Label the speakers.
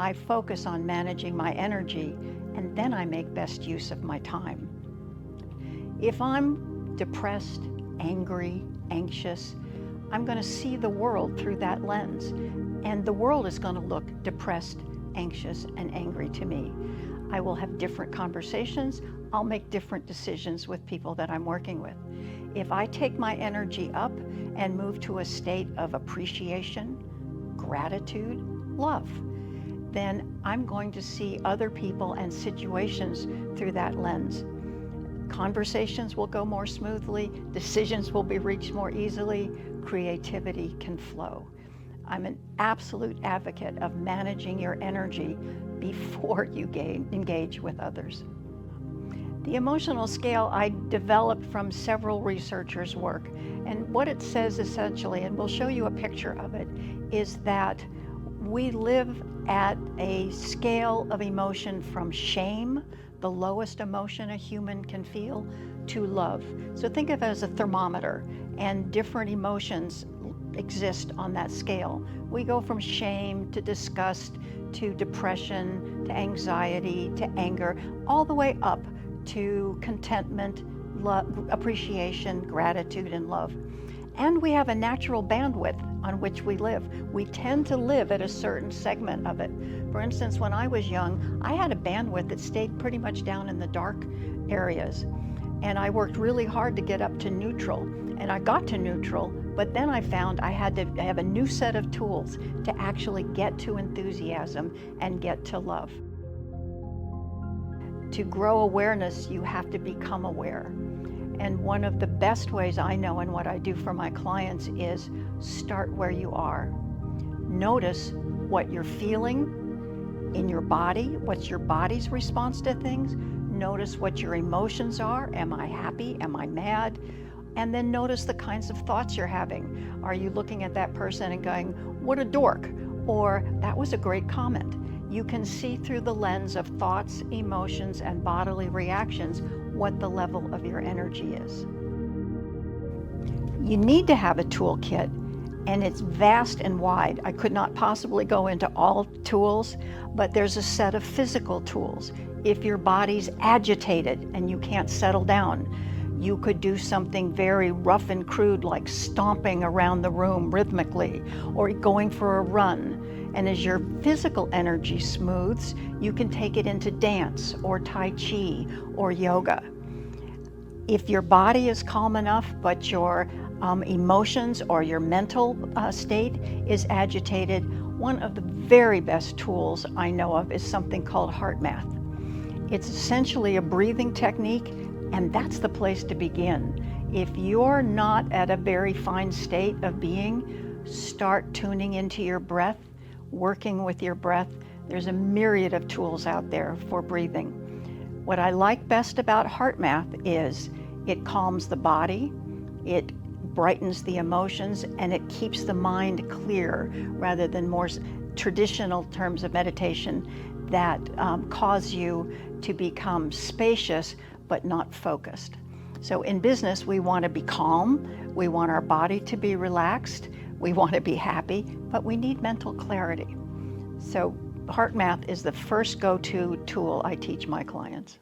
Speaker 1: I focus on managing my energy, and then I make best use of my time. If I'm depressed, angry, anxious, I'm going to see the world through that lens, and the world is going to look depressed, anxious, and angry to me. I will have different conversations. I'll make different decisions with people that I'm working with. If I take my energy up and move to a state of appreciation, gratitude, love, then I'm going to see other people and situations through that lens. Conversations will go more smoothly, decisions will be reached more easily, creativity can flow. I'm an absolute advocate of managing your energy before you engage with others. The emotional scale I developed from several researchers' work, and what it says essentially, and we'll show you a picture of it, is that we live at a scale of emotion from shame, the lowest emotion a human can feel, to love. So think of it as a thermometer, and different emotions exist on that scale. We go from shame to disgust to depression to anxiety to anger, all the way up to contentment, love, appreciation, gratitude, and love. And we have a natural bandwidth on which we live. We tend to live at a certain segment of it. For instance, when I was young, I had a bandwidth that stayed pretty much down in the dark areas. And I worked really hard to get up to neutral. And I got to neutral, but then I found I had to have a new set of tools to actually get to enthusiasm and get to love. To grow awareness, you have to become aware. And one of the best ways I know and what I do for my clients is start where you are. Notice what you're feeling in your body, what's your body's response to things. Notice what your emotions are. Am I happy? Am I mad? And then notice the kinds of thoughts you're having. Are you looking at that person and going, what a dork? Or that was a great comment. You can see through the lens of thoughts, emotions, and bodily reactions what the level of your energy is. You need to have a toolkit, and it's vast and wide. I could not possibly go into all tools, but there's a set of physical tools. If your body's agitated and you can't settle down, you could do something very rough and crude like stomping around the room rhythmically or going for a run. And as your physical energy smooths, you can take it into dance or Tai Chi or yoga. If your body is calm enough, but your emotions or your mental state is agitated, one of the very best tools I know of is something called heart math. It's essentially a breathing technique, and that's the place to begin. If you're not at a very fine state of being, start tuning into your breath, working with your breath. There's a myriad of tools out there for breathing. What I like best about heart math is it calms the body, it brightens the emotions, and it keeps the mind clear rather than more traditional terms of meditation that cause you to become spacious but not focused. So in business, we want to be calm, we want our body to be relaxed, we want to be happy, but we need mental clarity. So heart math is the first go-to tool I teach my clients.